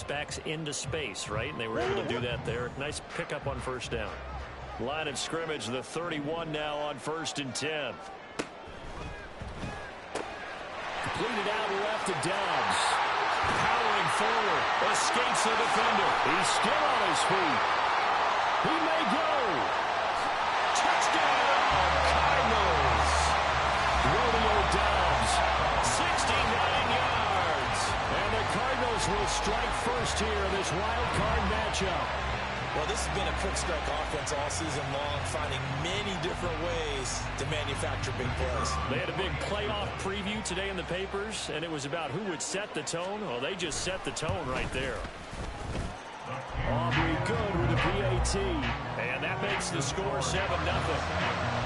backs into space, right? And they were able to do that there. Nice pickup on first down. Line of scrimmage, the 31 now on 1st and 10. Completed out left to Dobbs. Powering forward. Escapes the defender. He's still on his feet. He may go. Touchdown, Cardinals. Rodeo Dobbs, 69 yards. And the Cardinals will strike first here in this wild card matchup. Well, this has been a quick strike offense all season long, finding many different ways to manufacture big plays. They had a big playoff preview today in the papers, and it was about who would set the tone. Well, they just set the tone right there. Aubrey good with a PAT, and that makes the score 7-0.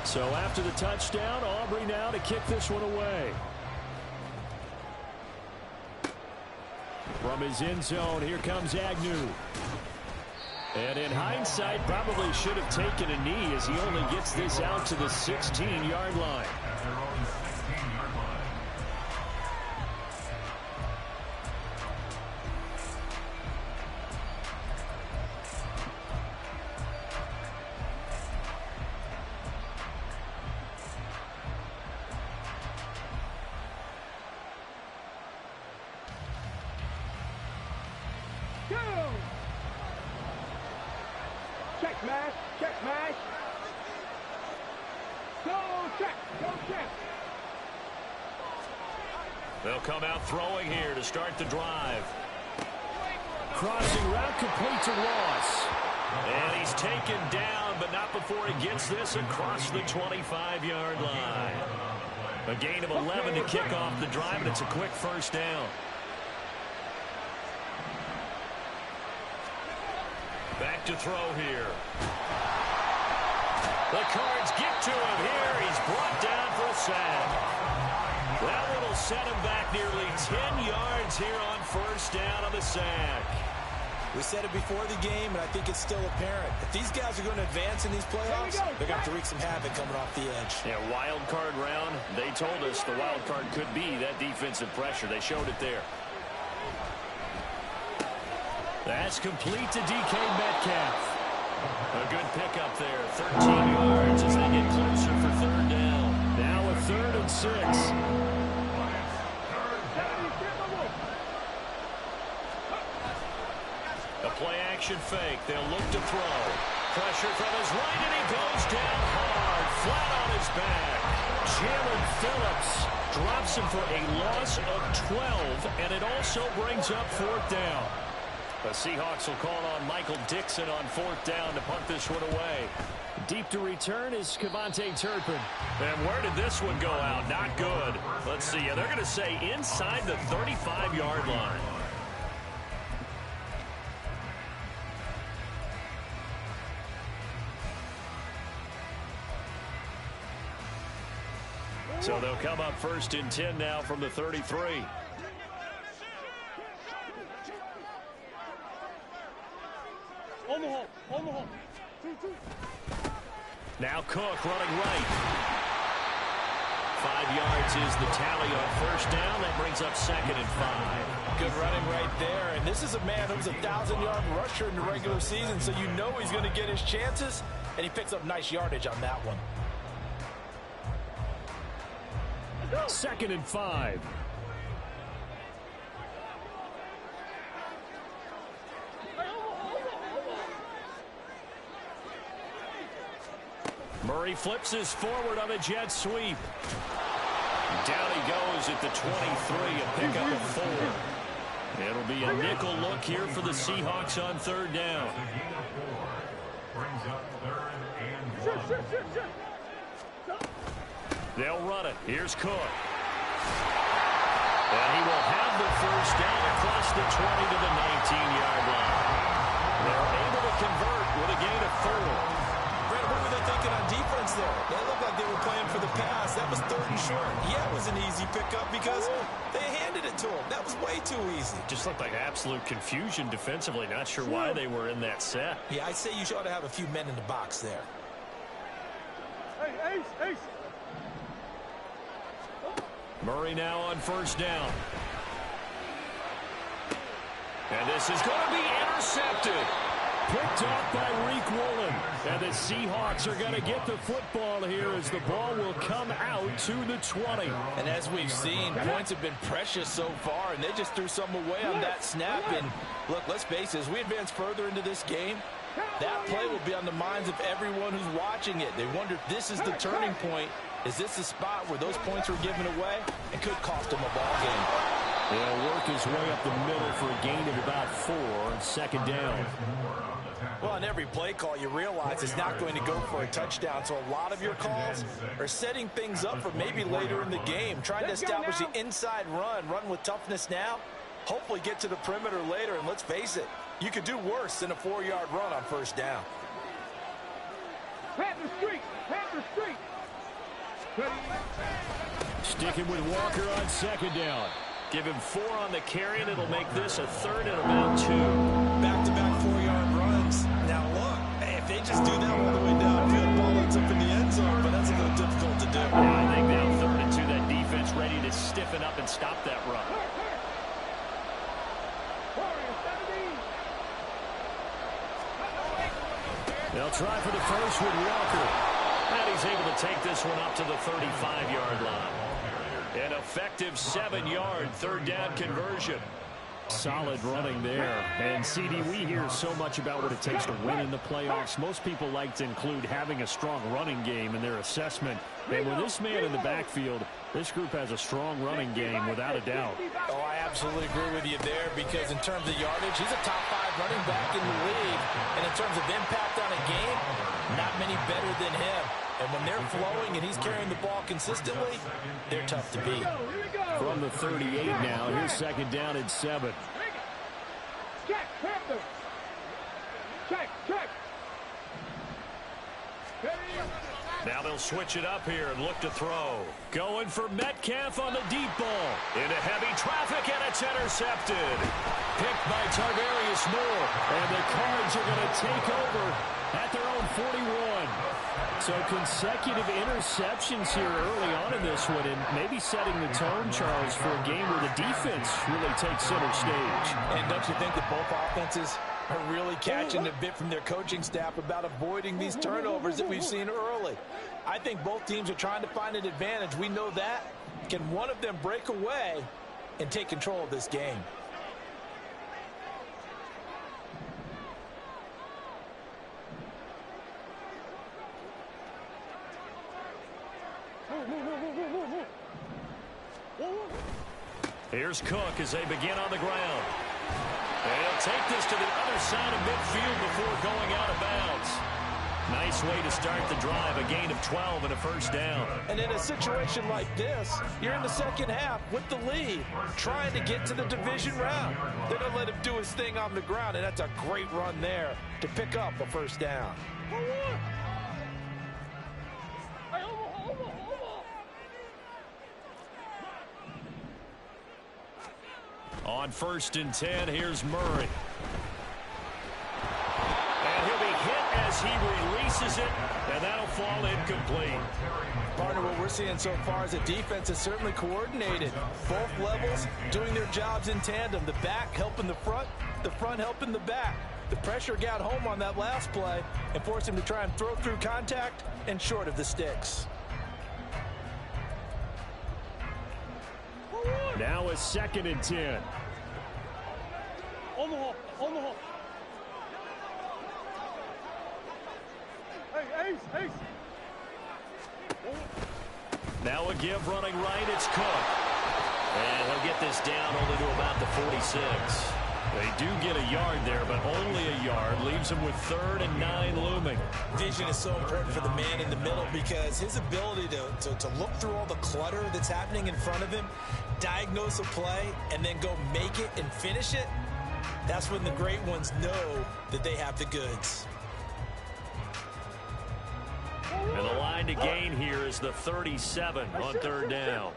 So after the touchdown, Aubrey now to kick this one away. From his end zone, here comes Agnew. And in hindsight, probably should have taken a knee as he only gets this out to the 16-yard line. They'll come out throwing here to start the drive. Crossing route complete to Ross. And he's taken down, but not before he gets this across the 25-yard line. A gain of 11 to kick off the drive, and it's a quick first down. Back to throw here. The Cards get to him here. He's brought down for a sack. That one will set him back nearly 10 yards here on first down on the sack. We said it before the game, and I think it's still apparent. If these guys are going to advance in these playoffs, they're going to have to wreak some havoc coming off the edge. Yeah, wild card round. They told us the wild card could be that defensive pressure. They showed it there. That's complete to DK Metcalf. A good pickup there. 13 yards as they get closer for third down. Now a 3rd and 6. A play-action fake. They'll look to throw. Pressure from his right, and he goes down hard, flat on his back. Jalen Phillips drops him for a loss of 12, and it also brings up 4th down. The Seahawks will call on Michael Dixon on 4th down to punt this one away. Deep to return is Kevontae Turpin. And where did this one go out? Not good. Let's see. Yeah, they're going to say inside the 35-yard line. So they'll come up 1st and 10 now from the 33. Now Cook running right. 5 yards is the tally on first down. That brings up 2nd and 5. Good running right there. And this is a man who was a 1,000-yard rusher in the regular season, so you know he's going to get his chances, and he picks up nice yardage on that one. 2nd and 5. Murray flips his forward on a jet sweep. Down he goes at the 23, a pickup of 4. It'll be a nickel look here for the Seahawks on 3rd down. They'll run it. Here's Cook. And he will have the first down across the 20 to the 19-yard line. They're able to convert with a gain of 4. What were they thinking on defense there? They looked like they were playing for the pass. That was 3rd and short. Yeah, it was an easy pickup because they handed it to him. That was way too easy. Just looked like absolute confusion defensively. Not sure why they were in that set. Yeah, I'd say you ought to have a few men in the box there. Hey, Ace. Murray now on 1st down. And this is going to be intercepted. Picked off by Reek Woolen. And the Seahawks are going to get the football here as the ball will come out to the 20. And as we've seen, points have been precious so far, and they just threw some away on that snap. And look, let's face it, as we advance further into this game, that play will be on the minds of everyone who's watching it. They wonder if this is the turning point. Is this the spot where those points were given away? It could cost them a ball game. He'll work his way up the middle for a gain of about 4 on 2nd down. Well, on every play call, you realize it's not going to go for a touchdown. So a lot of your calls are setting things up for maybe later in the game, trying to establish the inside run with toughness now, hopefully get to the perimeter later. And let's face it, you could do worse than a 4-yard run on 1st down. Panther Street. Sticking with Walker on 2nd down. Give him 4 on the carry, and it'll make this a 3rd and about 2. Back-to-back 4-yard runs. Now, look, if they just do that all the way downfield, ball ends up in the end zone, but that's a little difficult to do. Yeah, I think now 3rd and 2, that defense ready to stiffen up and stop that run. They'll try for the first with Walker. And he's able to take this one up to the 35-yard line. An effective 7-yard 3rd down conversion. Solid running there. And, CD, we hear so much about what it takes to win in the playoffs. Most people like to include having a strong running game in their assessment. And with this man in the backfield, this group has a strong running game without a doubt. Oh, I absolutely agree with you there because in terms of yardage, he's a top 5 running back in the league. And in terms of impact on a game, not many better than him. And when they're flowing and he's carrying the ball consistently, they're tough to beat. From the 38 now, here's 2nd down and 7. Check, Panther. Check. Now they'll switch it up here and look to throw. Going for Metcalf on the deep ball. Into heavy traffic, and it's intercepted. Picked by Tarvarius Moore. And the Cards are going to take over at their own 41. So consecutive interceptions here early on in this one, and maybe setting the tone, Charles, for a game where the defense really takes center stage. And don't you think that both offenses are really catching a bit from their coaching staff about avoiding these turnovers that we've seen early? I think both teams are trying to find an advantage. We know that. Can one of them break away and take control of this game? Here's Cook as they begin on the ground. And he'll take this to the other side of midfield before going out of bounds. Nice way to start the drive, a gain of 12 and a 1st down. And in a situation like this, you're in the 2nd half with the lead, trying to get to the division round. They're going to let him do his thing on the ground, and that's a great run there to pick up a 1st down. On 1st and 10, here's Murray. And he'll be hit as he releases it, and that'll fall incomplete. Partner, what we're seeing so far is the defense is certainly coordinated. Both levels doing their jobs in tandem. The back helping the front helping the back. The pressure got home on that last play and forced him to try and throw through contact and short of the sticks. Now a 2nd and 10. On the hole. Hey, Ace. Now a give running right, it's Cook. And he'll get this down only to about the 46. They do get a yard there, but only a yard. Leaves him with 3rd and 9 looming. Vision is so important for the man in the middle because his ability to look through all the clutter that's happening in front of him, diagnose a play, and then go make it and finish it, that's when the great ones know that they have the goods. And the line to gain here is the 37 on third down.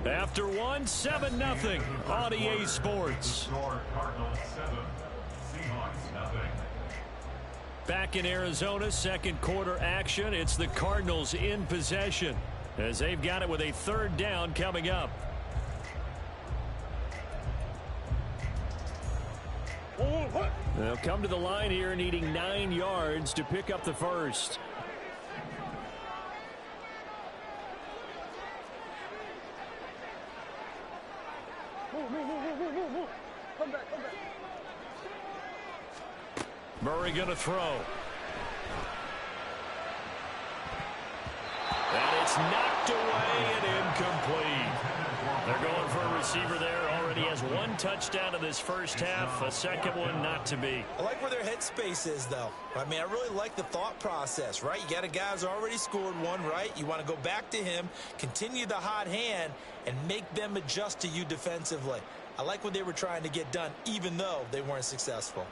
After one, 7-0 on EA Sports. Back in Arizona, second quarter action. It's the Cardinals in possession as they've got it with a third down coming up. They'll come to the line here needing 9 yards to pick up the first. Murray going to throw. And it's knocked away and incomplete. They're going for a receiver there. Already has 1 touchdown in this first half. A second one not to be. I like where their headspace is, though. I mean, I really like the thought process, right? You got a guy who's already scored one, right? You want to go back to him, continue the hot hand, and make them adjust to you defensively. I like what they were trying to get done, even though they weren't successful.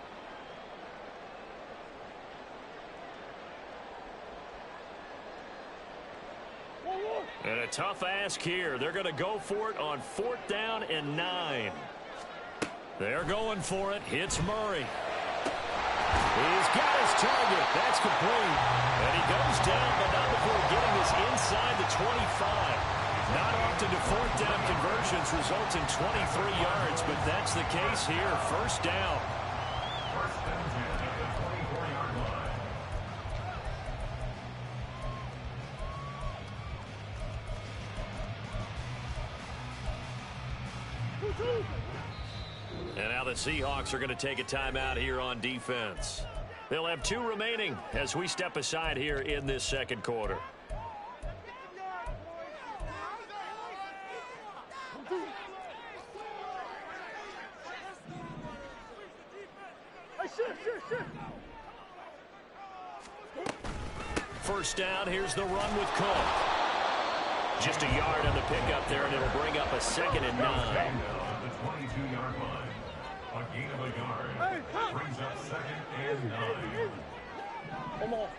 And a tough ask here. They're going to go for it on 4th down and 9. They're going for it. Hits Murray. He's got his target. That's complete. And he goes down, but not before getting this inside the 25. Not often do 4th down conversions result in 23 yards, but that's the case here. First down. And now the Seahawks are going to take a timeout here on defense. They'll have 2 remaining as we step aside here in this second quarter. First down, here's the run with Cook. Just a yard on the pickup there, and it'll bring up a 2nd and 9. The 22-yard line. A gain of a yard. Brings up 2nd and 9. Come on.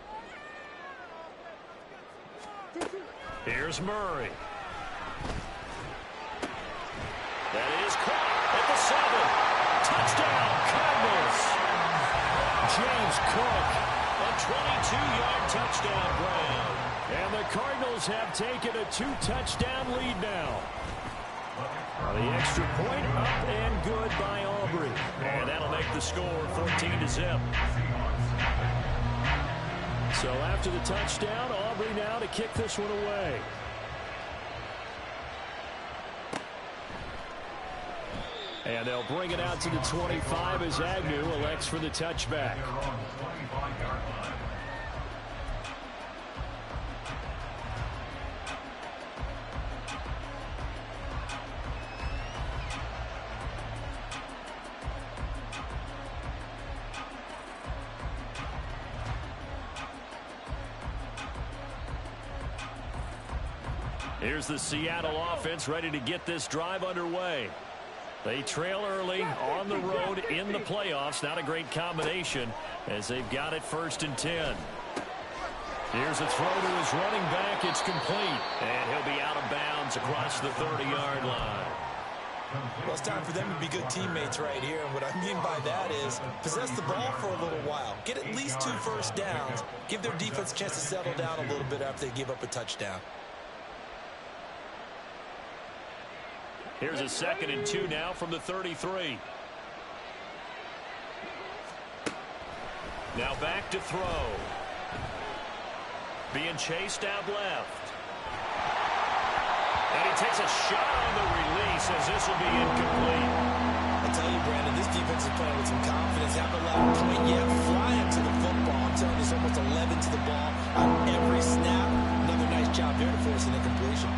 Here's Murray. That is caught at the 7. Touchdown, Cardinals. James Cook, a 22-yard touchdown grab. And the Cardinals have taken a 2-touchdown lead now. The extra point up and good by Aubrey. And that'll make the score 14-0. So after the touchdown, Aubrey now to kick this one away. And they'll bring it out to the 25 as Agnew elects for the touchback. Here's the Seattle offense ready to get this drive underway. They trail early on the road in the playoffs. Not a great combination as they've got it 1st and 10. Here's a throw to his running back. It's complete. And he'll be out of bounds across the 30-yard line. Well, it's time for them to be good teammates right here. And what I mean by that is possess the ball for a little while. Get at least 2 first downs. Give their defense a chance to settle down a little bit after they give up a touchdown. Here's a 2nd and 2 now from the 33. Now back to throw. Being chased out left. And he takes a shot on the release as this will be incomplete. I tell you, Brandon, this defense is playing with some confidence. Haven't allowed a point yet. Flying to the football. I'm telling you, there's almost 11 to the ball on every snap. Another nice job there to force an incompletion.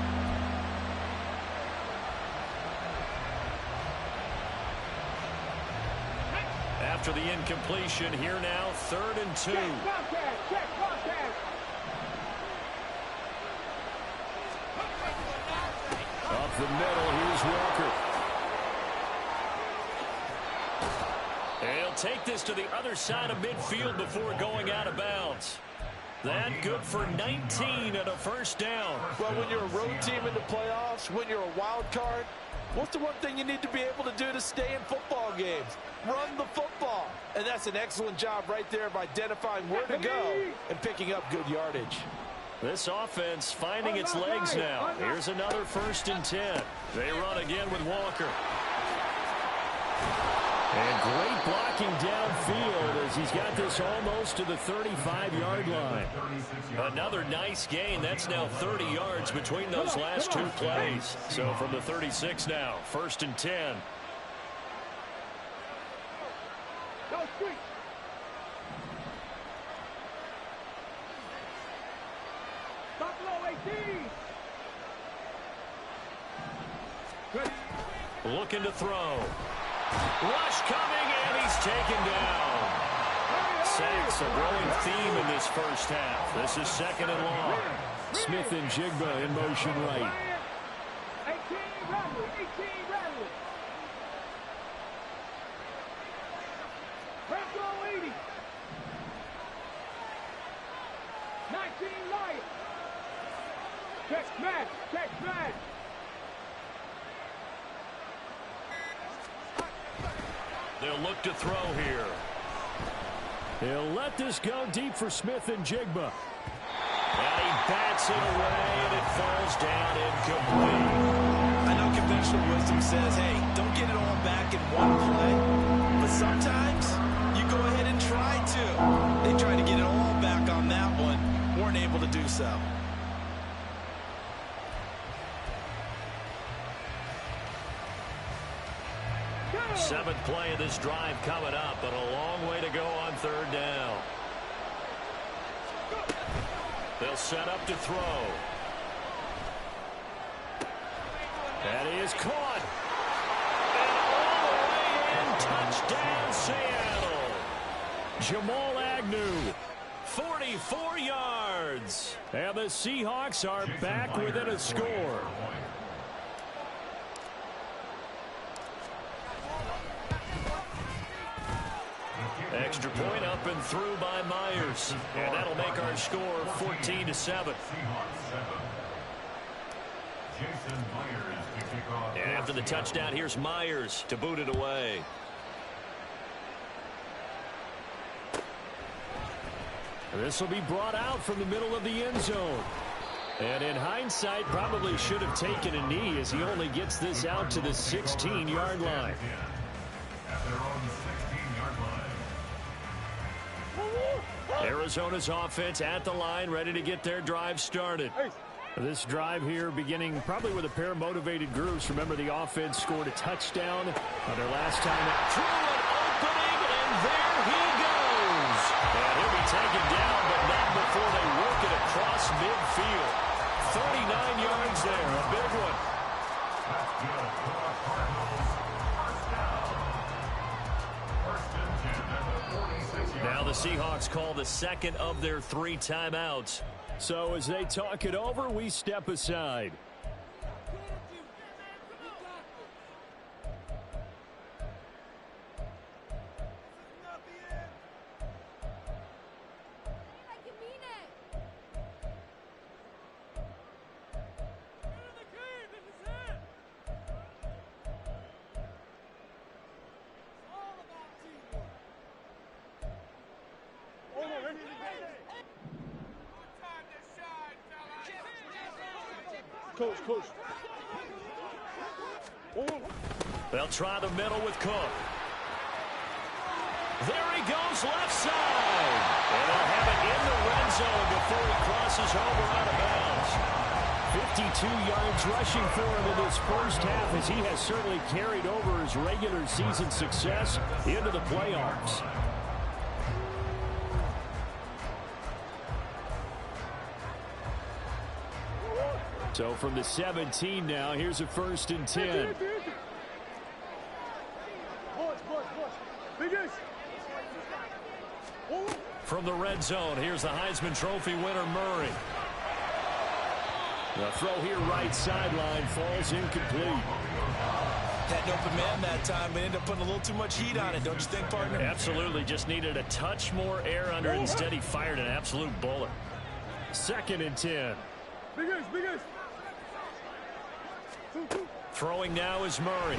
after the incompletion. Here now, 3rd and 2. Check contact. Up the middle, here's Walker. He'll take this to the other side of midfield before going out of bounds. That good for 19 and a first down. Well, when you're a road team in the playoffs, when you're a wild card, what's the one thing you need to be able to do to stay in football games? Run the football. And that's an excellent job right there of identifying where to go and picking up good yardage. This offense finding its legs now. Here's another 1st and 10. They run again with Walker. And great blocking downfield as he's got this almost to the 35-yard line. Another nice gain. That's now 30 yards between those last 2 plays. So from the 36 now, 1st and 10. Looking to throw. Rush coming, and he's taken down. Sacks a growing theme in this first half. This is 2nd and long. Smith and Jigba in motion right. 18 Radley. Red 80. 19 Lions. Check match. They'll look to throw here. He'll let this go deep for Smith and Jigba. And he bats it away, and it falls down incomplete. I know conventional wisdom says, hey, don't get it all back in one play. But sometimes you go ahead and try to. They tried to get it all back on that one. Weren't able to do so. Seventh play of this drive coming up, but a long way to go on 3rd down. They'll set up to throw. And he is caught. And all the way in, touchdown Seattle. Jamal Agnew, 44 yards. And the Seahawks are back within a score. Extra point up and through by Myers. And that'll make our score 14-7. And after the touchdown, here's Myers to boot it away. This will be brought out from the middle of the end zone. And in hindsight, probably should have taken a knee as he only gets this out to the 16-yard line. Arizona's offense at the line, ready to get their drive started. This drive here beginning probably with a pair of motivated groups. Remember, the offense scored a touchdown on their last time out. Through an opening, and there he goes. And he'll be taken down, but not before they work it across midfield. 39 yards there, a big one. Now the Seahawks call the second of their 3 timeouts. So as they talk it over, we step aside. Coach. They'll try the middle with Cook. There he goes, left side. And they'll have it in the red zone before he crosses over out of bounds. 52 yards rushing for him in this first half, as he has certainly carried over his regular season success into the playoffs. So from the 17 now, here's a 1st and 10. Big end zone. Here's the Heisman Trophy winner, Murray. The throw here right sideline falls incomplete. Had an open man that time, but ended up putting a little too much heat on it, don't you think, partner? Absolutely. Just needed a touch more air under it. Instead, he fired an absolute bullet. 2nd and 10. Biggest. Throwing now is Murray.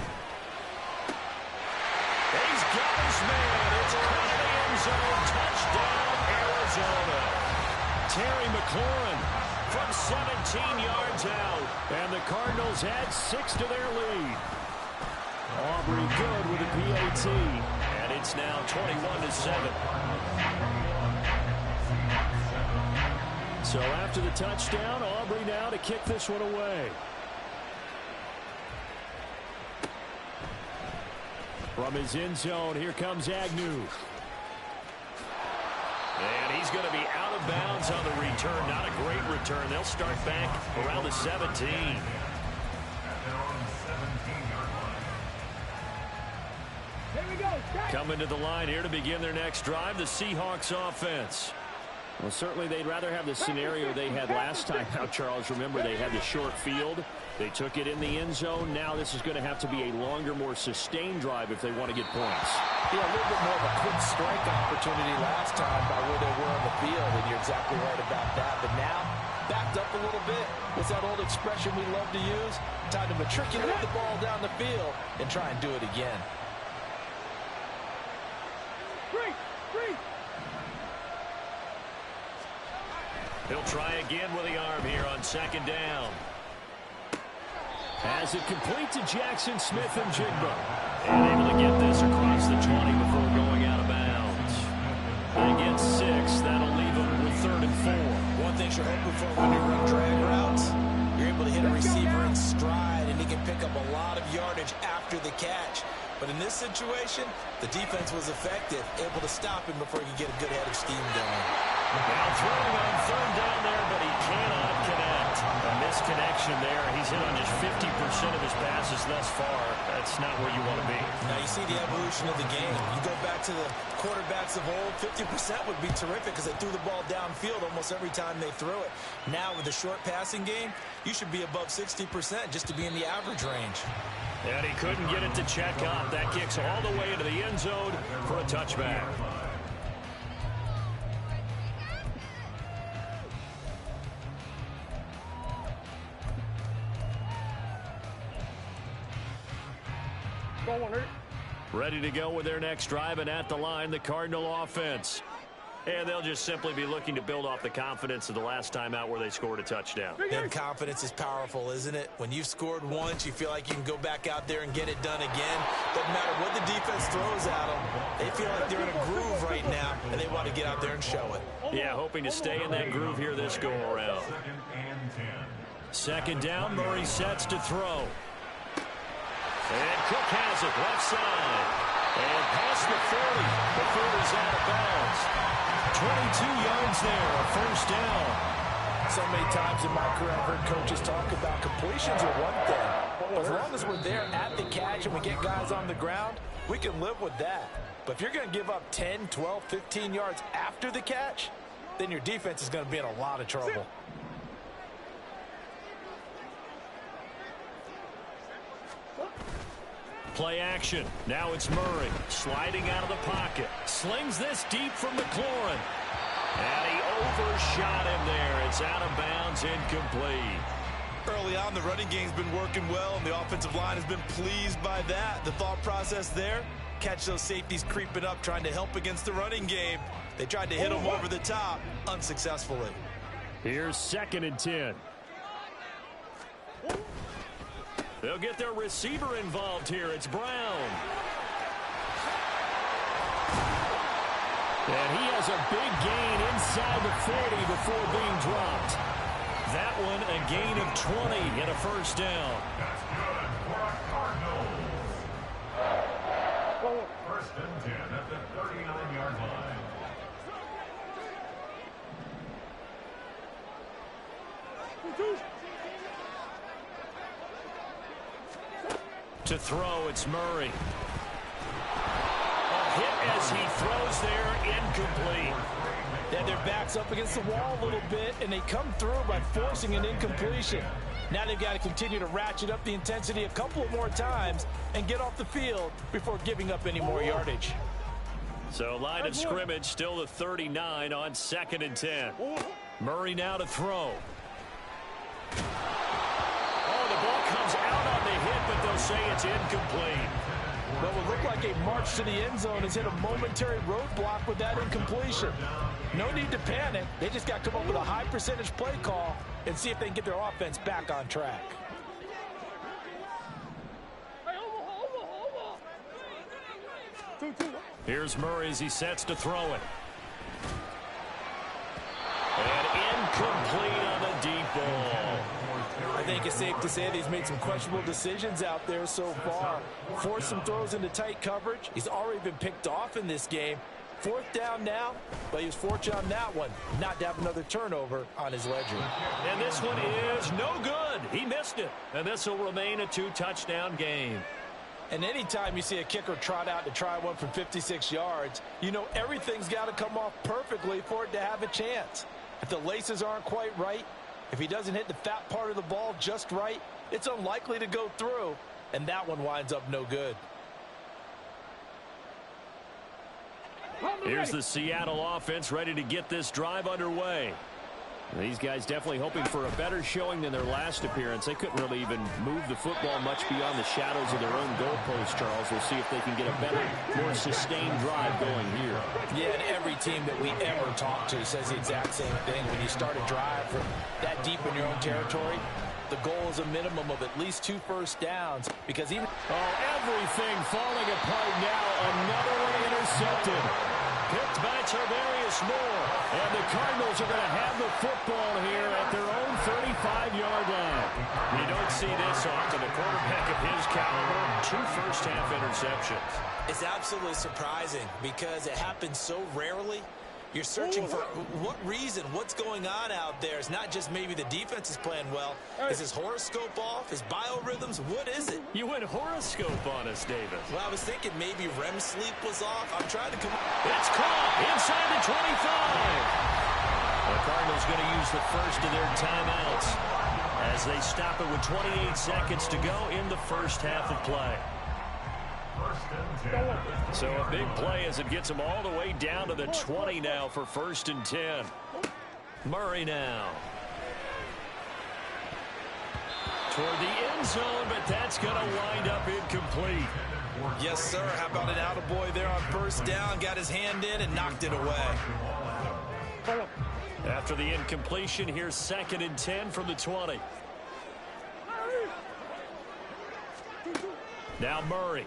He's got his man. It's caught in the end zone. Touchdown, Arizona. Terry McLaurin from 17 yards out. And the Cardinals add 6 to their lead. Aubrey good with a PAT. And it's now 21-7. So after the touchdown, Aubrey now to kick this one away. From his end zone, here comes Agnew. And he's going to be out of bounds on the return. Not a great return. They'll start back around the 17. Here we go. Coming to the line here to begin their next drive, the Seahawks offense. Well, certainly they'd rather have the scenario they had last time. Now, Charles, remember they had the short field. They took it in the end zone. Now this is going to have to be a longer, more sustained drive if they want to get points. Yeah, a little bit more of a quick strike opportunity last time by where they were on the field, and you're exactly right about that. But now, backed up a little bit. It's that old expression we love to use. Time to matriculate the ball down the field and try and do it again. Free. He'll try again with the arm here on 2nd down. Has it complete to Jackson Smith and Jigba. And able to get this across the 20 before going out of bounds. They get 6. That'll leave them with 3rd and 4. One thing you're hoping for when you run drag routes, you're able to hit a receiver in stride, and he can pick up a lot of yardage after the catch. But in this situation, the defense was effective, able to stop him before he could get a good head of steam going. Now throwing on 3rd down there, but he cannot connect. A misconnection there. He's hit on just 50% of his passes thus far. That's not where you want to be. Now you see the evolution of the game. You go back to the quarterbacks of old, 50% would be terrific because they threw the ball downfield almost every time they threw it. Now with the short passing game, you should be above 60% just to be in the average range. And he couldn't get it to check up. That kicks all the way into the end zone for a touchback. Ready to go with their next drive, and at the line, the Cardinal offense. And they'll just simply be looking to build off the confidence of the last time out where they scored a touchdown. And confidence is powerful, isn't it? When you've scored once, you feel like you can go back out there and get it done again. Doesn't matter what the defense throws at them. They feel like they're in a groove right now, and they want to get out there and show it. Yeah, hoping to stay in that groove here this go-around. 2nd down, Murray sets to throw. And Cook has it, left side. And past the 40 before he's out of bounds. 22 yards there, a 1st down. So many times in my career I've heard coaches talk about completions are one thing. But as long as we're there at the catch and we get guys on the ground, we can live with that. But if you're going to give up 10, 12, 15 yards after the catch, then your defense is going to be in a lot of trouble. Play action. Now it's Murray sliding out of the pocket. Slings this deep from McLaurin. And he overshot him there. It's out of bounds, incomplete. Early on, the running game's been working well, and the offensive line has been pleased by that. The thought process there, catch those safeties creeping up, trying to help against the running game. They tried to hit him over the top, unsuccessfully. Here's 2nd and 10. They'll get their receiver involved here. It's Brown. And he has a big gain inside the 40 before being dropped. That one a gain of 20 and a 1st down. That's good for a Cardinal. 1st and 10 at the 39-yard line. To throw, it's Murray. A hit as he throws there, incomplete. They had their backs up against the wall a little bit, and they come through by forcing an incompletion. Now they've got to continue to ratchet up the intensity a couple of more times and get off the field before giving up any more yardage. So line of scrimmage still the 39 on 2nd and 10. Murray now to throw. Oh, the ball comes out on the hit, but they'll say it's incomplete. What would look like a march to the end zone has hit a momentary roadblock with that incompletion. No need to panic. They just got to come up with a high percentage play call and see if they can get their offense back on track. Here's Murray as he sets to throw it. And incomplete on the deep ball. I think it's safe to say that he's made some questionable decisions out there so far. Forced some throws into tight coverage. He's already been picked off in this game. 4th down now, but he was fortunate on that one not to have another turnover on his ledger. And this one is no good. He missed it. And this will remain a 2-touchdown game. And anytime you see a kicker trot out to try one from 56 yards, you know everything's got to come off perfectly for it to have a chance. If the laces aren't quite right, if he doesn't hit the fat part of the ball just right, it's unlikely to go through, and that one winds up no good. Here's the Seattle offense ready to get this drive underway. These guys definitely hoping for a better showing than their last appearance. They couldn't really even move the football much beyond the shadows of their own goalpost, Charles. We'll see if they can get a better, more sustained drive going here. Yeah, and every team that we ever talk to says the exact same thing. When you start a drive from that deep in your own territory, the goal is a minimum of at least 2 first downs, because even... Oh, everything falling apart now. Another one intercepted. Picked by Tarvarius Moore. And the Cardinals are going to have the football here at their own 35-yard line. You don't see this often. A quarterback of his caliber, 2 first-half interceptions. It's absolutely surprising because it happens so rarely. You're searching for what reason, what's going on out there. It's not just maybe the defense is playing well. Is his horoscope off? His biorhythms? What is it? You went horoscope on us, David. Well, I was thinking maybe REM sleep was off. I'm trying to come up. It's caught inside the 25. The Cardinals going to use the first of their timeouts as they stop it with 28 seconds to go in the first half of play. So a big play as it gets them all the way down to the 20 now for 1st and 10. Murray now. Toward the end zone, but that's going to wind up incomplete. Yes, sir. How about an attaboy there on 1st down? Got his hand in and knocked it away. After the incompletion, here's 2nd and 10 from the 20. Now Murray.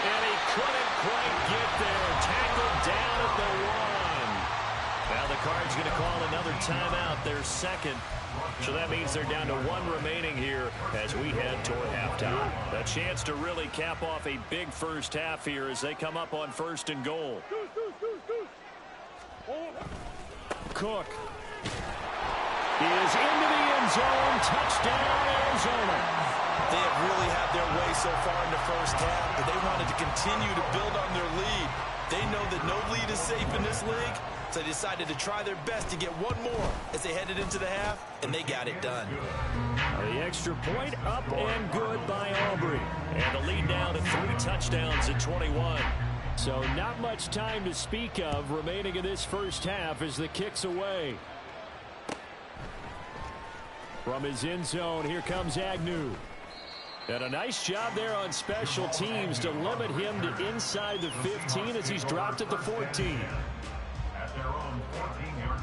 And he couldn't quite get there. Tackled down at the 1. Now the Cards going to call another timeout, their 2nd. So that means they're down to 1 remaining here as we head toward halftime. A chance to really cap off a big first half here as they come up on 1st and goal. Cook is into the end zone. Touchdown, Arizona. They have really had their way so far in the first half, but they wanted to continue to build on their lead. They know that no lead is safe in this league, so they decided to try their best to get 1 more as they headed into the half, and they got it done. The extra point up and good by Aubrey. And the lead down to 3 touchdowns at 21. So not much time to speak of remaining in this first half as the kick's away. From his end zone, here comes Agnew. And a nice job there on special teams to limit him to inside the 15 as he's dropped at the 14. At their own 14-yard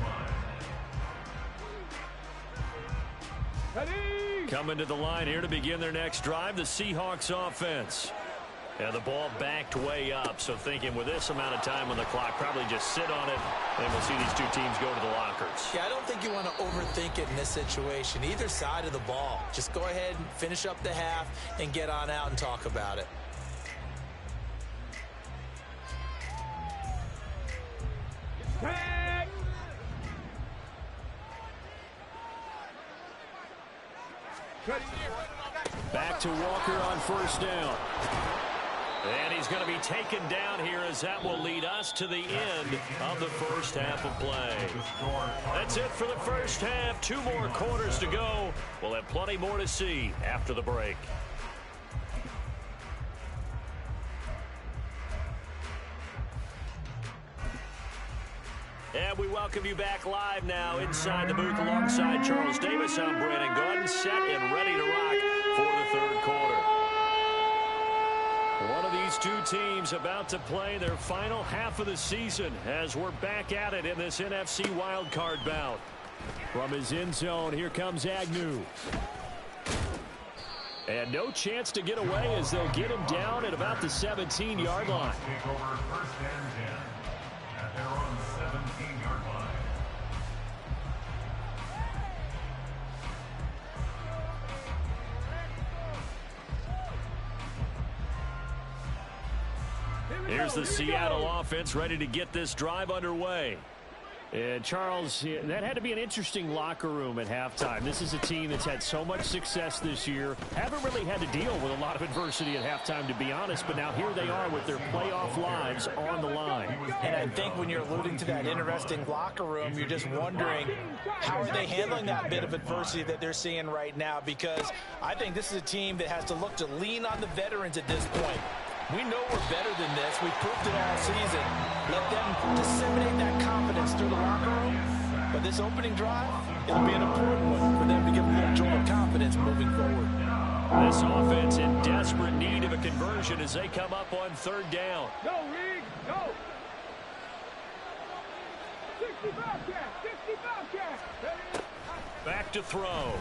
line. Coming to the line here to begin their next drive, the Seahawks offense. And the ball backed way up, so thinking with this amount of time on the clock, probably just sit on it, and we'll see these 2 teams go to the lockers. Yeah, I don't think you want to overthink it in this situation, either side of the ball. Just go ahead and finish up the half and get on out and talk about it. Ready. Back to Walker on first down. And he's going to be taken down here as that will lead us to the end of the first half of play. That's it for the first half. 2 more quarters to go. We'll have plenty more to see after the break. And we welcome you back live now inside the booth alongside Charles Davis. I'm Brandon Gordon, set and ready to rock for the third quarter. One of these two teams about to play their final half of the season as we're back at it in this NFC wildcard bout. From his end zone, here comes Agnew. And no chance to get away as they'll get him down at about the 17-yard line. Take over first and 10 at their own 17-yard line. Here's the Seattle offense ready to get this drive underway. And Charles, that had to be an interesting locker room at halftime. This is a team that's had so much success this year. Haven't really had to deal with a lot of adversity at halftime, to be honest. But now here they are with their playoff lives on the line. And I think when you're alluding to that interesting locker room, you're just wondering how are they handling that bit of adversity that they're seeing right now? Because I think this is a team that has to look to lean on the veterans at this point. We know we're better than this. We've proved it all season. Let them disseminate that confidence through the locker room. But this opening drive, it'll be an important one for them to give a little jolt of confidence moving forward. This offense in desperate need of a conversion as they come up on third down. Go, Reed, go. 60 Bobcat, 60 Bobcat. Back to throw.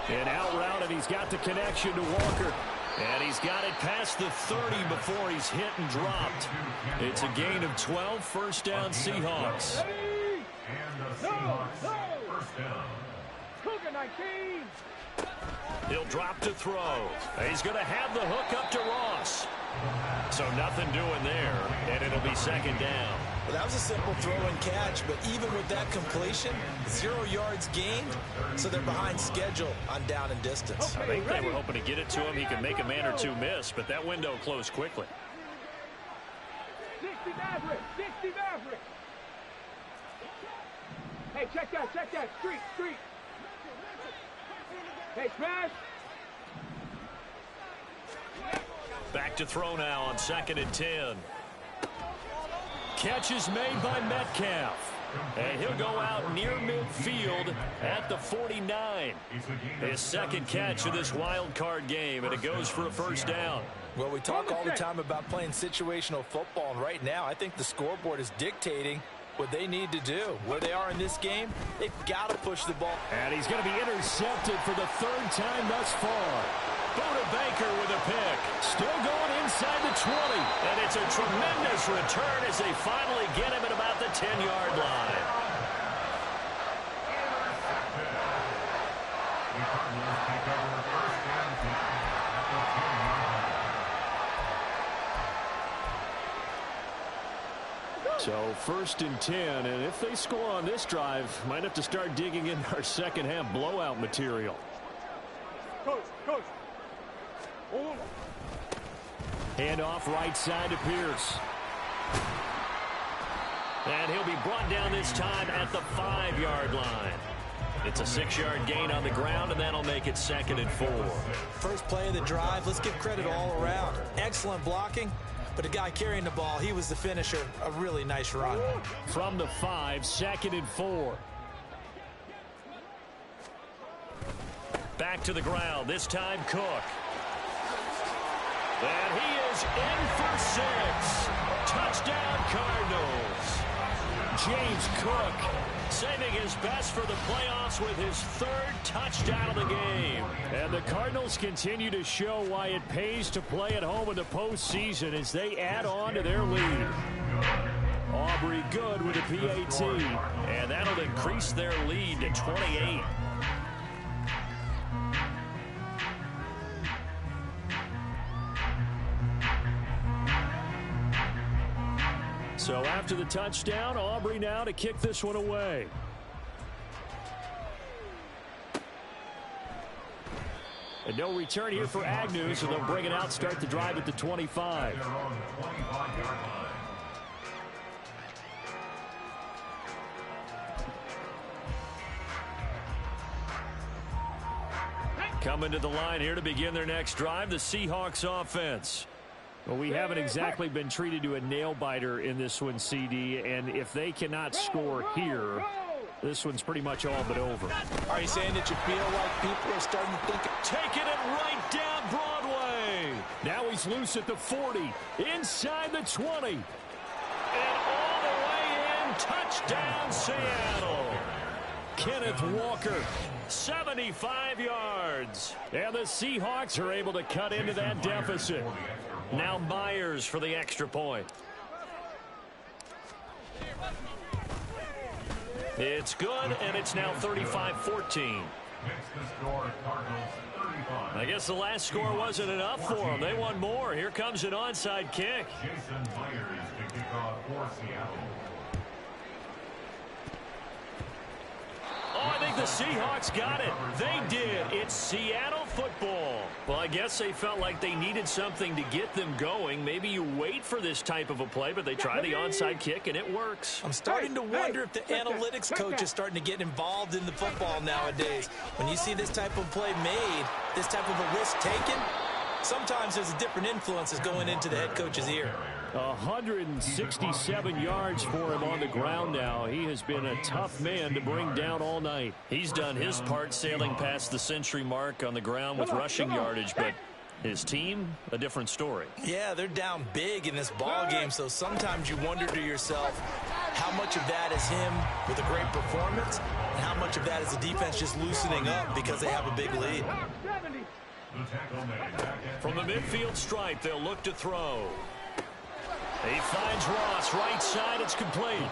And out route, and he's got the connection to Walker. And he's got it past the 30 before he's hit and dropped. It's a gain of 12, first down Seahawks. And the Seahawks first down. Cougar 19. He'll drop to throw. He's going to have the hook up to Ross. So nothing doing there, and it'll be second down. Well, that was a simple throw and catch, but even with that completion, 0 yards gained, so they're behind schedule on down and distance. I think they were hoping to get it to him. He could make a man or two miss, but that window closed quickly. 60 Maverick, 60 Maverick. Hey, check that, street. Hey, smash. Back to throw now on 2nd and 10. Catch is made by Metcalf. And he'll go out near midfield at the 49. His second catch of this wild card game, and it goes for a first down. Well, we talk all the time about playing situational football, and right now I think the scoreboard is dictating what they need to do. Where they are in this game, they've got to push the ball. And he's going to be intercepted for the 3rd time thus far. Buda Baker with a pick. Still going inside the 20. And it's a tremendous return as they finally get him at about the 10-yard line. The Cardinals take over first and 10 at the 10-yard line. So 1st and 10, and if they score on this drive, might have to start digging in our second half blowout material. Coach. Hand off right side to Pierce. And he'll be brought down this time at the 5-yard line. It's a 6-yard gain on the ground, and that'll make it 2nd and 4. First play of the drive, let's give credit all around. Excellent blocking, but the guy carrying the ball, he was the finisher. A really nice run. From the 5, 2nd and 4. Back to the ground, this time Cook. And he is in for 6. Touchdown Cardinals. James Cook saving his best for the playoffs with his 3rd touchdown of the game. And the Cardinals continue to show why it pays to play at home in the postseason as they add on to their lead. Aubrey Good with a PAT. And that'll increase their lead to 28. So after the touchdown, Aubrey now to kick this one away. And no return here for Agnew, so they'll bring it out, start the drive at the 25. They're on the 25-yard line. Coming to the line here to begin their next drive, the Seahawks offense. Well, we haven't exactly been treated to a nail-biter in this one, CD, and if they cannot score here, this one's pretty much all but over. Are you saying that you feel like people are starting to think taking it right down Broadway? Now he's loose at the 40, inside the 20, and all the way in, touchdown Seattle. Kenneth Walker, 75 yards. And the Seahawks are able to cut into that deficit. Now Myers for the extra point. It's good, and it's now 35-14. I guess the last score wasn't enough for them. They want more. Here comes an onside kick. Jason Myers to kick off for Seattle. Oh, I think the Seahawks got it. They did. It's Seattle football. Well, I guess they felt like they needed something to get them going. Maybe you wait for this type of a play, but they try the onside kick, and it works. I'm starting to wonder if the analytics coach is starting to get involved in the football nowadays. When you see this type of play made, this type of a risk taken, sometimes there's a different influences going into the head coach's ear. 167 yards for him on the ground now. He has been a tough man to bring down all night. He's done his part sailing past the century mark on the ground with rushing yardage, but his team, a different story. Yeah, they're down big in this ball game, so sometimes you wonder to yourself how much of that is him with a great performance and how much of that is the defense just loosening up because they have a big lead. From the midfield stripe, they'll look to throw. He finds Ross, right side, it's complete.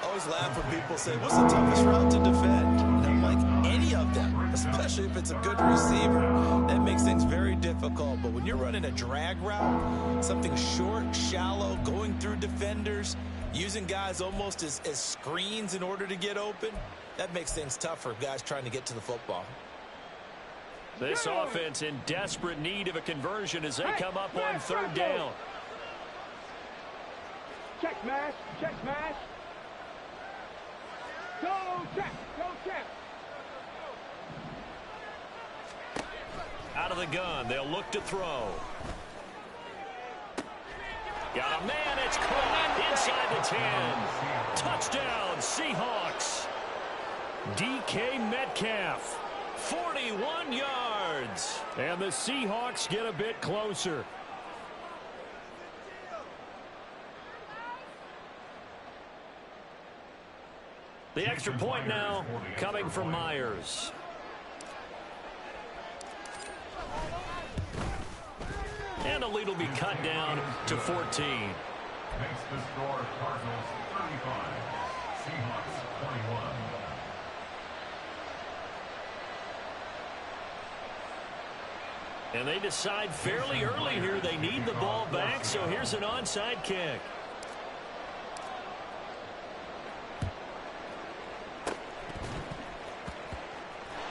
I always laugh when people say, what's the toughest route to defend? And I'm like, any of them, especially if it's a good receiver. That makes things very difficult. But when you're running a drag route, something short, shallow, going through defenders, using guys almost as screens in order to get open, that makes things tough for guys trying to get to the football. This offense in desperate need of a conversion as they come up on third down. Check smash, check smash. Go check, go check. Out of the gun, they'll look to throw. Got a man, it's caught inside the 10. Touchdown, Seahawks. DK Metcalf, 41 yards. And the Seahawks get a bit closer. The extra point now coming from Myers. And the lead will be cut down to 14. Makes the score Cardinals 35, Seahawks 21. And they decide fairly early here they need the ball back, so here's an onside kick.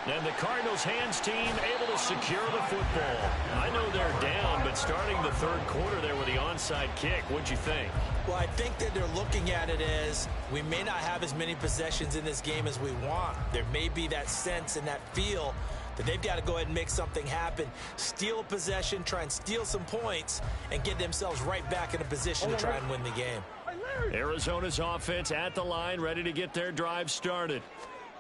And the Cardinals hands team able to secure the football. I know they're down, but starting the third quarter there with the onside kick, what'd you think? Well, I think that they're looking at it as we may not have as many possessions in this game as we want. There may be that sense and that feel that they've got to go ahead and make something happen, steal a possession, try and steal some points, and get themselves right back in a position to try and win the game. Arizona's offense at the line, ready to get their drive started.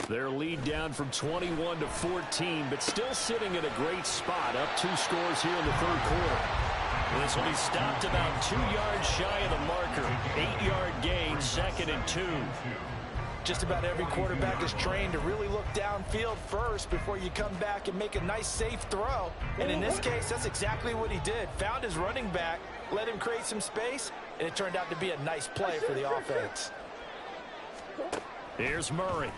Their lead down from 21 to 14, but still sitting in a great spot, up 2 scores here in the third quarter. This will be stopped about 2 yards shy of the marker. 8-yard gain, 2nd and 2. Just about every quarterback is trained to really look downfield first before you come back and make a nice, safe throw. And in this case, that's exactly what he did. Found his running back, let him create some space, and it turned out to be a nice play for the offense. Here's Murray.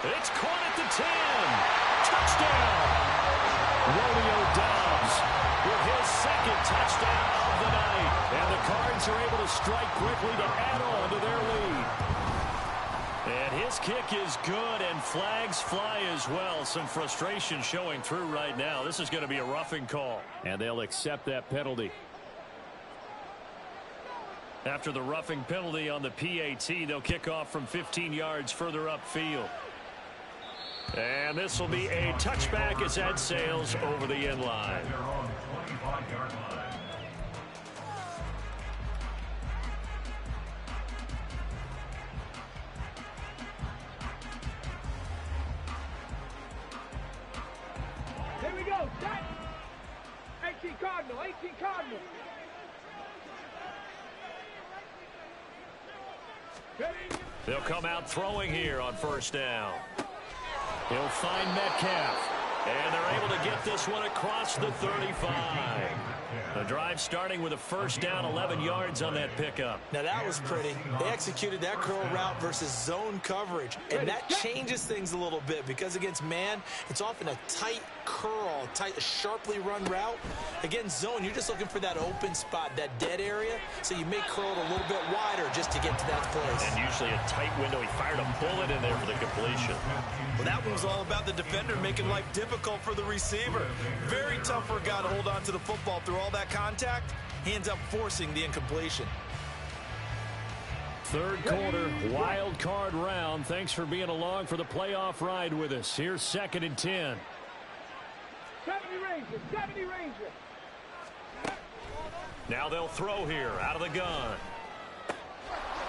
It's caught at the 10. Touchdown. Romeo Doubs with his 2nd touchdown of the night. And the Cards are able to strike quickly to add on to their lead. And his kick is good, and flags fly as well. Some frustration showing through right now. This is going to be a roughing call. And they'll accept that penalty. After the roughing penalty on the PAT, they'll kick off from 15 yards further upfield. And this will be a touchback as that sails over the end line. They're on the 25-yard line. Here we go. Set. 18 Cardinal. 18 Cardinal. They'll come out throwing here on first down. He'll find Metcalf. And they're able to get this one across the 35. The drive starting with a first down, 11 yards on that pickup. Now that was pretty. They executed that curl route versus zone coverage, and that changes things a little bit because against man, it's often a tight curl, tight, sharply run route. Against zone, you're just looking for that open spot, that dead area, so you may curl it a little bit wider just to get to that place. And usually a tight window. He fired a bullet in there for the completion. Well, that one was all about the defender making life difficult for the receiver. Very tough for a guy to hold on to the football through all that contact. He ends up forcing the incompletion. Third quarter, wild card round. Thanks for being along for the playoff ride with us. Here's 2nd and 10. 70 Ranger. 70 Ranger. Now they'll throw here out of the gun.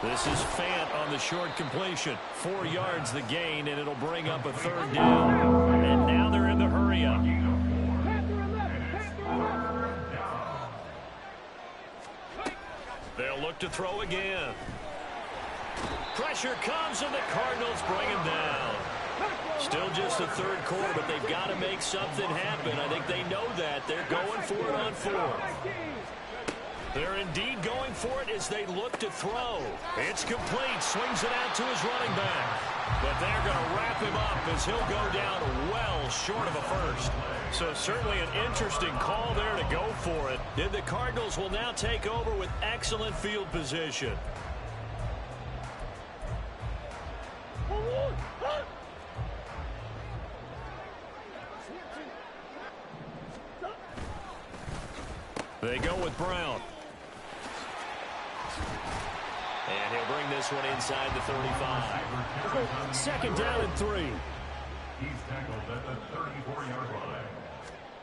This is Fant on the short completion. 4 yards the gain, and it'll bring up a third down. And now they're in the hurry-up. They'll look to throw again. Pressure comes, and the Cardinals bring him down. Still just the third quarter, but they've got to make something happen. I think they know that. They're going for it on 4th. They're indeed going for it as they look to throw. It's complete. Swings it out to his running back. But they're going to wrap him up as he'll go down well short of a first. So certainly an interesting call there to go for it. And the Cardinals will now take over with excellent field position. They go with Brown. And he'll bring this one inside the 35. 2nd down and 3. He's tackled at the 34-yard line.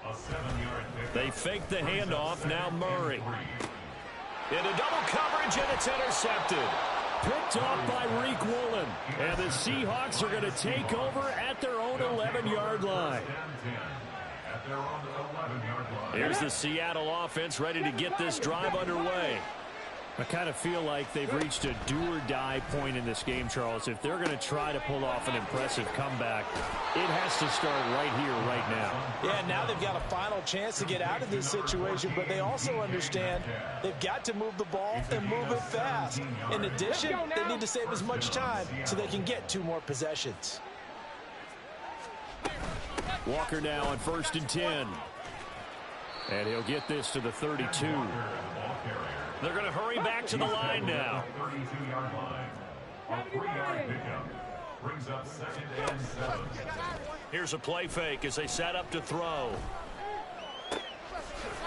A 7-yard pick. They fake the handoff. Now Murray. Into double coverage, and it's intercepted. Picked off by Reek Woolen. And the Seahawks are going to take over at their own 11-yard line. At their own 11-yard line. Here's the Seattle offense ready to get this drive underway. I kind of feel like they've reached a do-or-die point in this game, Charles. If they're going to try to pull off an impressive comeback, it has to start right here, right now. Yeah, now they've got a final chance to get out of this situation, but they also understand they've got to move the ball and move it fast. In addition, they need to save as much time so they can get 2 more possessions. Walker now on 1st and 10. And he'll get this to the 32. They're going to hurry back to the line now. 32-yard line. A 3-yard pickup brings up 2nd and 7. Here's a play fake as they set up to throw.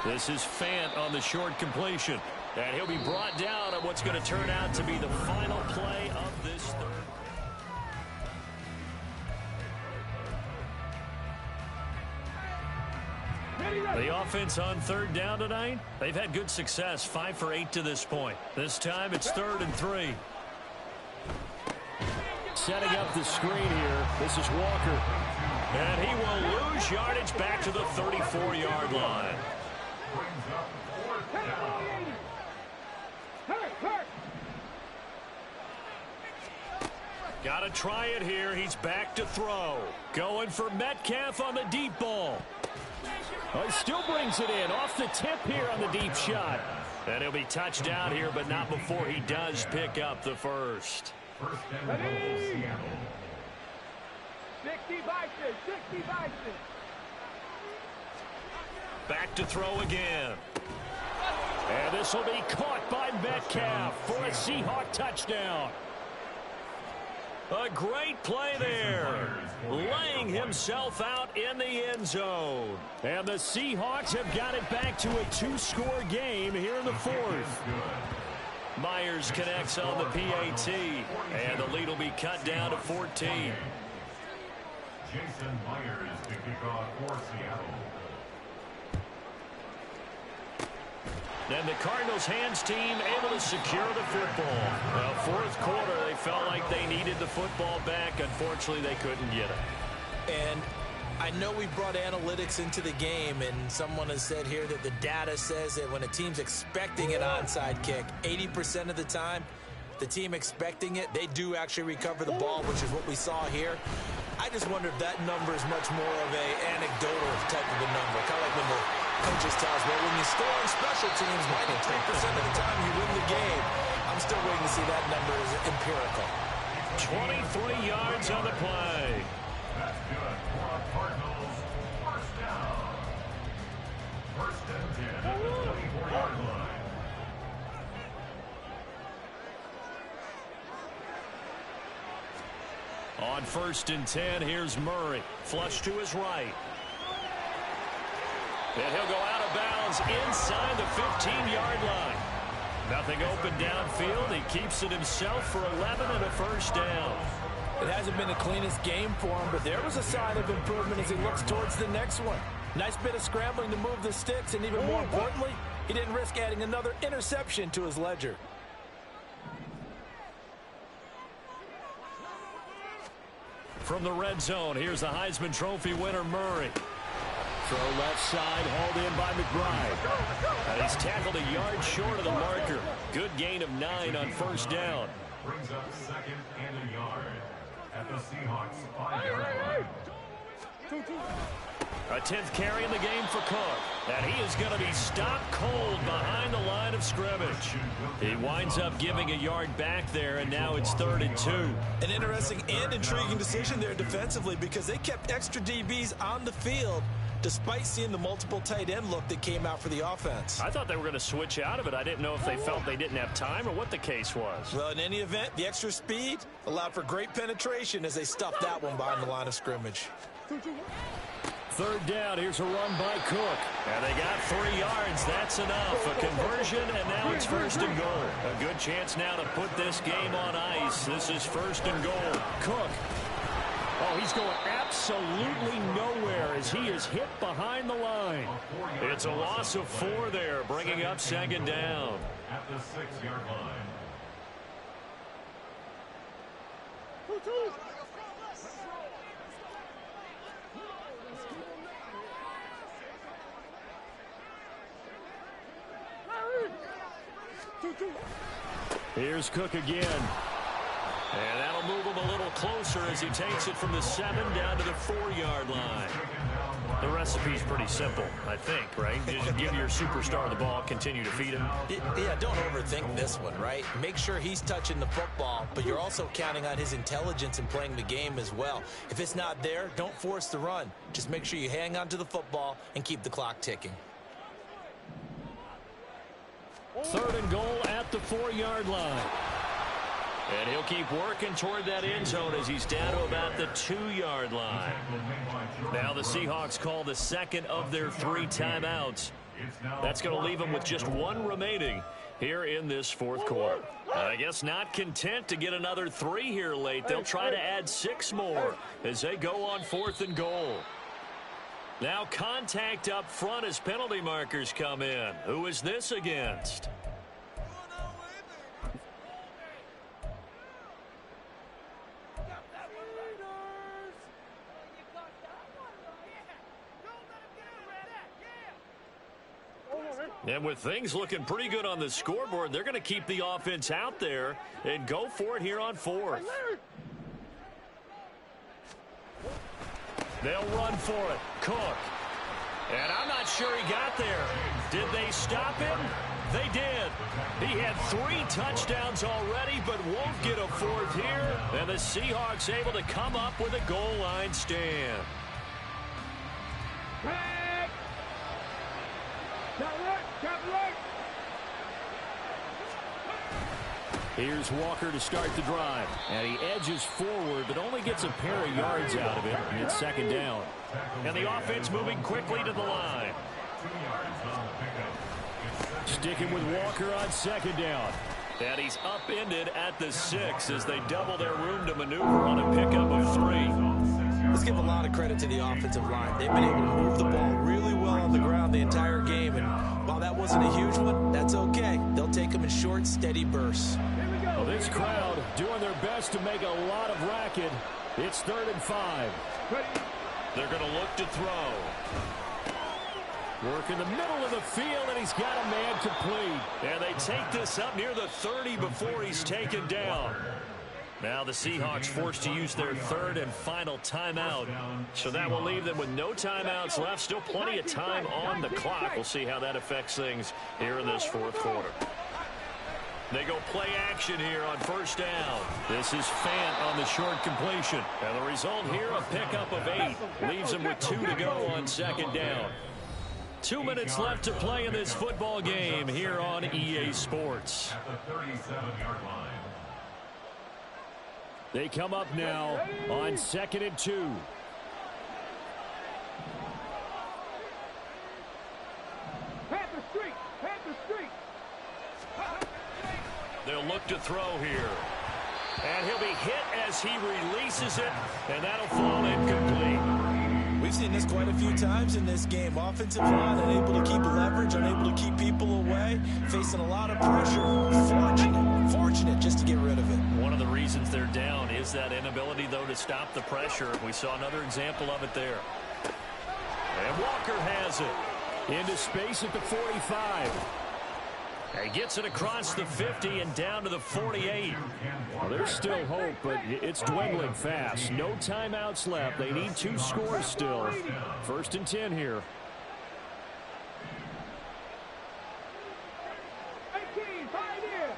This is Fant on the short completion. And he'll be brought down on what's going to turn out to be the final play of this third. The offense on 3rd down tonight, they've had good success, 5 for 8 to this point. This time it's 3rd and 3. Setting up the screen here, this is Walker. And he will lose yardage back to the 34-yard line. Got to try it here. He's back to throw. Going for Metcalf on the deep ball. Oh, he still brings it in off the tip here on the deep shot. And he'll be touched down here, but not before he does pick up the first. First and goal, Seattle. 60 Bison. 60 Bison. Back to throw again. And this will be caught by Metcalf for a Seahawk touchdown. A great play there, laying himself out in the end zone. And the Seahawks have got it back to a 2-score game here in the fourth. Myers connects on the PAT, and the lead will be cut down to 14. Jason Myers to kick off for Seattle. And the Cardinals' hands team able to secure the football. Well, fourth quarter, they felt like they needed the football back. Unfortunately, they couldn't get it. And I know we brought analytics into the game, and someone has said here that the data says that when a team's expecting an onside kick, 80% of the time, the team expecting it, they do actually recover the ball, which is what we saw here. I just wonder if that number is much more of a anecdotal type of a number. Kind of like when the coaches tell us, well, when you score on special teams, 93% of the time you win the game. I'm still waiting to see that number is empirical. 23 yards on the play. That's good for the Cardinals. First down. First and 10 at the 24-yard line. On first and 10, here's Murray. Flush to his right. And he'll go out of bounds inside the 15-yard line. Nothing open downfield. He keeps it himself for 11 and a first down. It hasn't been the cleanest game for him, but there was a sign of improvement as he looks towards the next one. Nice bit of scrambling to move the sticks, and even more importantly, he didn't risk adding another interception to his ledger. From the red zone, here's the Heisman Trophy winner, Murray. Throw left side, hauled in by McBride. And he's tackled a yard short of the marker. Good gain of 9 on first down. Brings up second and a yard at the Seahawks 5-yard line. A 10th carry in the game for Cook. And he is going to be stopped cold behind the line of scrimmage. He winds up giving a yard back there, and now it's 3rd and 2. An interesting and intriguing decision there defensively because they kept extra DBs on the field despite seeing the multiple tight end look that came out for the offense. I thought they were going to switch out of it. I didn't know if they felt they didn't have time or what the case was. Well, in any event, the extra speed allowed for great penetration as they stuffed that one behind the line of scrimmage. 3rd down, here's a run by Cook. And they got 3 yards. That's enough. A conversion, and now it's 1st and goal. A good chance now to put this game on ice. This is 1st and goal. Cook. Oh, he's going absolutely nowhere as he is hit behind the line. It's a loss of 4 there, bringing up 2nd down. At the 6-yard line. Here's Cook again. And that'll move him a little closer as he takes it from the 7 down to the 4-yard line. The recipe's pretty simple, I think, right? Just give your superstar the ball, continue to feed him. Yeah, don't overthink this one, right? Make sure he's touching the football, but you're also counting on his intelligence in playing the game as well. If it's not there, don't force the run. Just make sure you hang on to the football and keep the clock ticking. 3rd and goal at the 4-yard line. And he'll keep working toward that end zone as he's down to about the 2-yard line. Now the Seahawks call the 2nd of their 3 timeouts. That's going to leave them with just 1 remaining here in this 4th quarter. I guess not content to get another 3 here late. They'll try to add 6 more as they go on 4th and goal. Now contact up front as penalty markers come in. Who is this against? And with things looking pretty good on the scoreboard, they're going to keep the offense out there and go for it here on 4th. They'll run for it. Cook. And I'm not sure he got there. Did they stop him? They did. He had 3 touchdowns already, but won't get a 4th here. And the Seahawks able to come up with a goal line stand. Here's Walker to start the drive. And he edges forward, but only gets a pair of yards out of it. And it's second down. And the offense moving quickly to the line. Sticking with Walker on second down. And he's upended at the 6 as they double their room to maneuver on a pickup of 3. Let's give a lot of credit to the offensive line. They've been able to move the ball really well on the ground the entire game. And while that wasn't a huge one, that's okay. They'll take them in short, steady bursts. Well, this crowd doing their best to make a lot of racket. It's 3rd and 5. They're going to look to throw. Work in the middle of the field, and he's got a man complete. And they take this up near the 30 before he's taken down. Now the Seahawks forced to use their 3rd and final timeout. So that will leave them with no timeouts left. Still plenty of time on the clock. We'll see how that affects things here in this 4th quarter. They go play action here on 1st down. This is Fant on the short completion. And the result here, a pickup of 8. Leaves them with 2 to go on 2nd down. 2 minutes left to play in this football game here on EA Sports. At the 37-yard line. They come up now on 2nd and 2. Panther Street! Panther Street! They'll look to throw here. And he'll be hit as he releases it, and that'll fall incomplete. We've seen this quite a few times in this game. Offensive line unable to keep leverage, unable to keep people away, facing a lot of pressure. Fortunate just to get rid of it. One of the reasons they're down is that inability, though, to stop the pressure. We saw another example of it there. And Walker has it. Into space at the 45. He gets it across the 50 and down to the 48. Well, there's still hope, but it's dwindling fast. No timeouts left. They need 2 scores still. 1st and 10 here. 18, 5 here.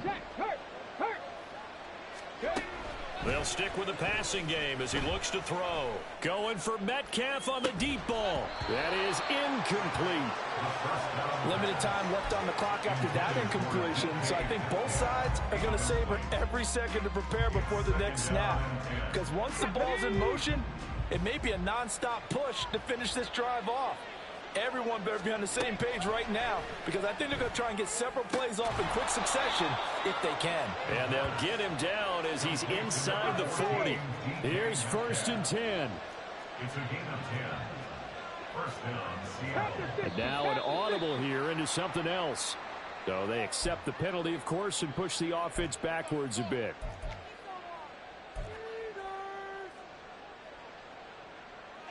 Check, hurt. They'll stick with the passing game as he looks to throw. Going for Metcalf on the deep ball. That is incomplete. Limited time left on the clock after that incompletion, so I think both sides are going to savor every second to prepare before the next snap. Because once the ball's in motion, it may be a non-stop push to finish this drive off. Everyone better be on the same page right now, because I think they're going to try and get several plays off in quick succession if they can. And they'll get him down as he's inside the 40. Here's 1st and 10. It's a gain of 10. First down, Seattle. And now an audible here into something else. So they accept the penalty, of course, and push the offense backwards a bit.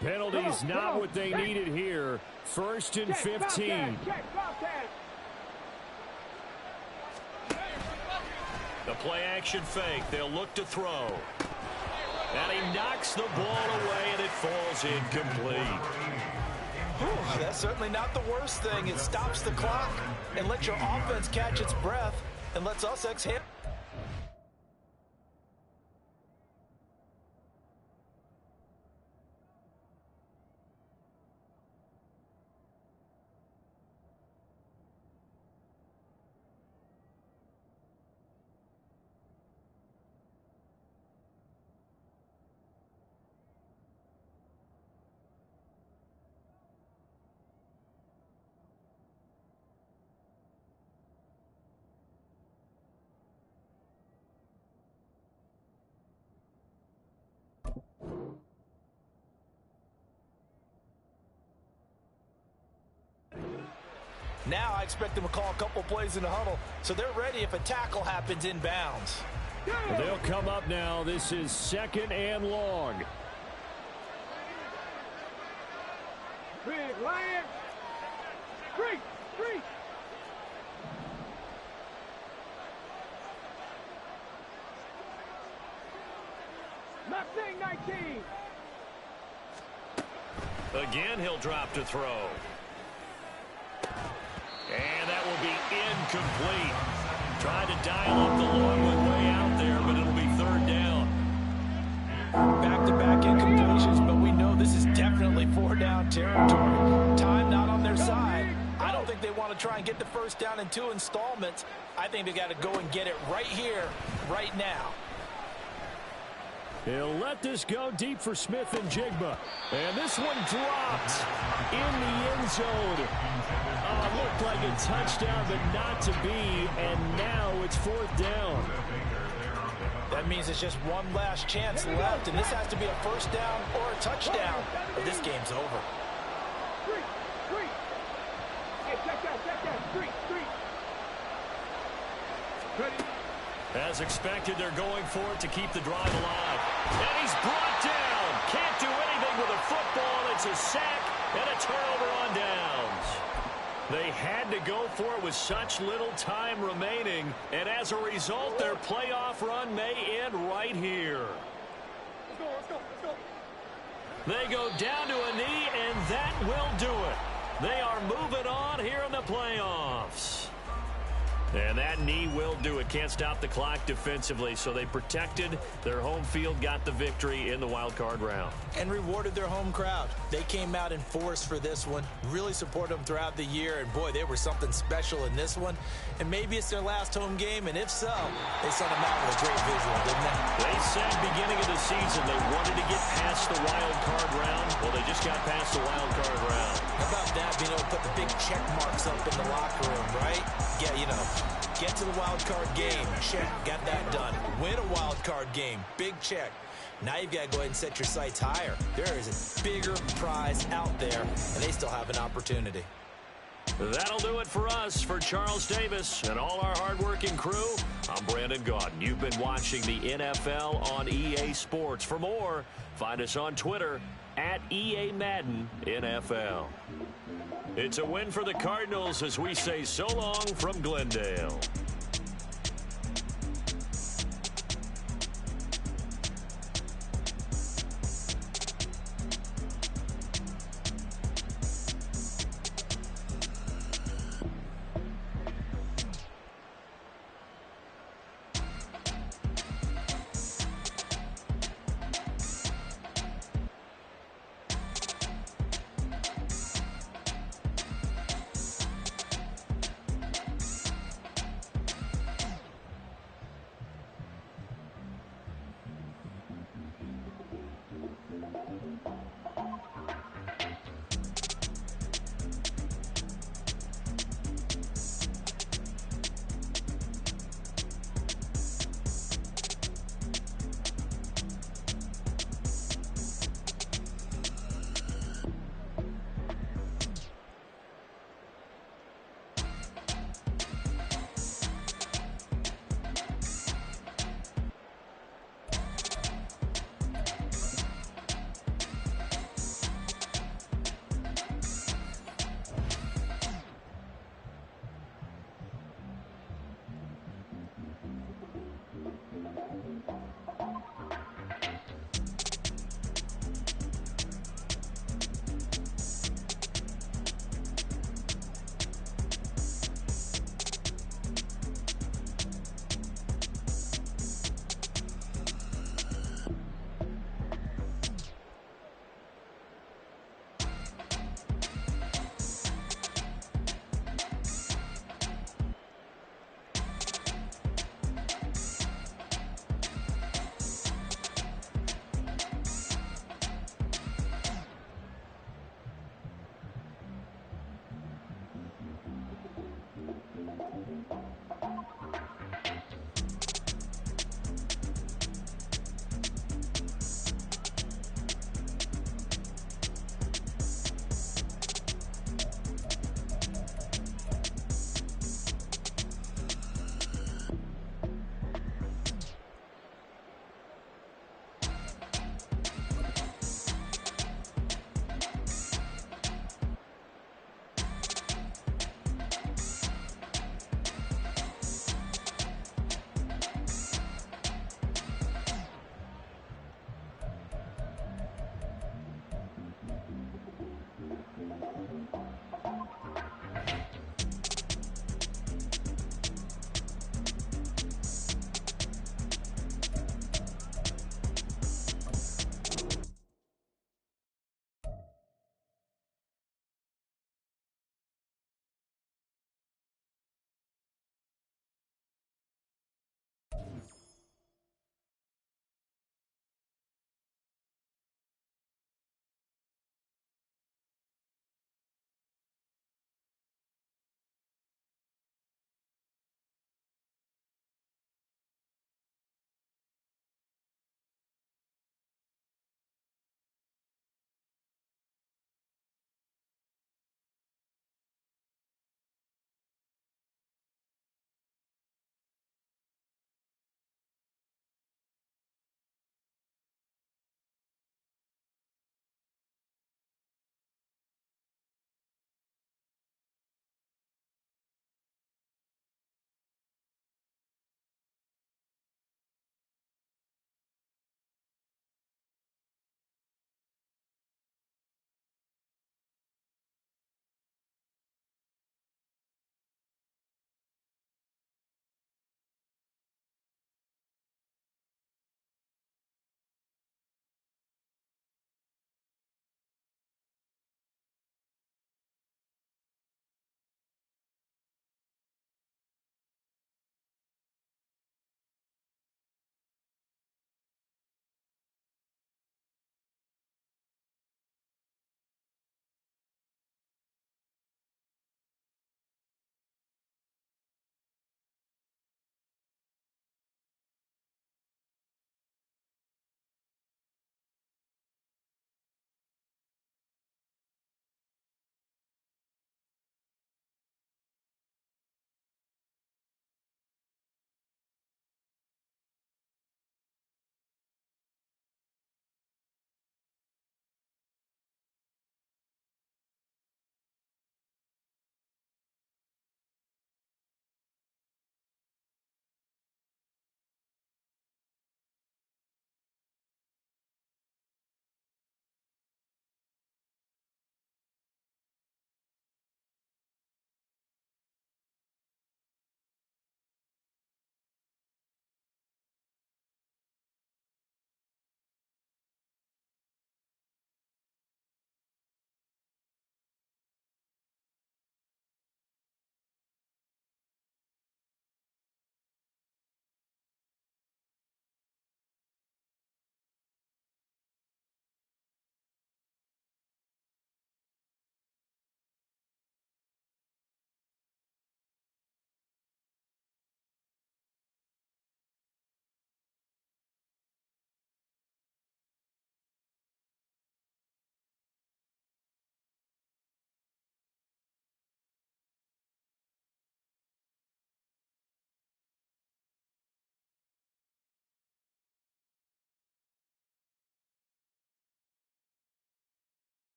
Penalties not what they needed here. 1st and 15. The play action fake. They'll look to throw. And he knocks the ball away, and it falls incomplete. Whew, that's certainly not the worst thing. It stops the clock and lets your offense catch its breath and lets us exhale. Now I expect them to call a couple plays in the huddle, so they're ready if a tackle happens inbounds. They'll come up now. This is 2nd and long. Big Lion. Street. Mustang 19. Again, he'll drop to throw. And that will be incomplete. Tried to dial up the long one way out there, but it'll be 3rd down. Back-to-back incompletions, but we know this is definitely 4-down territory. Time not on their side. I don't think think they want to try and get the first down in 2 installments. I think they got to go and get it right here, right now. He'll let this go deep for Smith and Jigba. And this one dropped in the end zone. Looked like a touchdown, but not to be. And now it's 4th down. That means it's just one last chance left, and this has to be a first down or a touchdown, or this game's over. Street. Hey, check that. Street. Ready? As expected, they're going for it to keep the drive alive. And he's brought down. Can't do anything with a football. It's a sack and a turnover on downs. They had to go for it with such little time remaining. And as a result, their playoff run may end right here. Let's go. They go down to a knee, and that will do it. They are moving on here in the playoffs. And that knee will do it. Can't stop the clock defensively, so they protected their home field, got the victory in the wild card round. And rewarded their home crowd. They came out in force for this one, really supported them throughout the year, and boy, they were something special in this one. And maybe it's their last home game, and if so, they sent them out with a great visual, didn't they? They said beginning of the season they wanted to get past the wild card round. Well, they just got past the wild card round. How about that, being able to put the big check marks up in the locker room, right? Yeah, you know, get to the wild card game, check, got that done. Win a wild card game, big check. Now you've got to go ahead and set your sights higher. There is a bigger prize out there, and they still have an opportunity. That'll do it for us. For Charles Davis and all our hardworking crew, I'm Brandon Gaudin. You've been watching the NFL on EA Sports. For more, find us on Twitter at EA Madden NFL. It's a win for the Cardinals as we say so long from Glendale.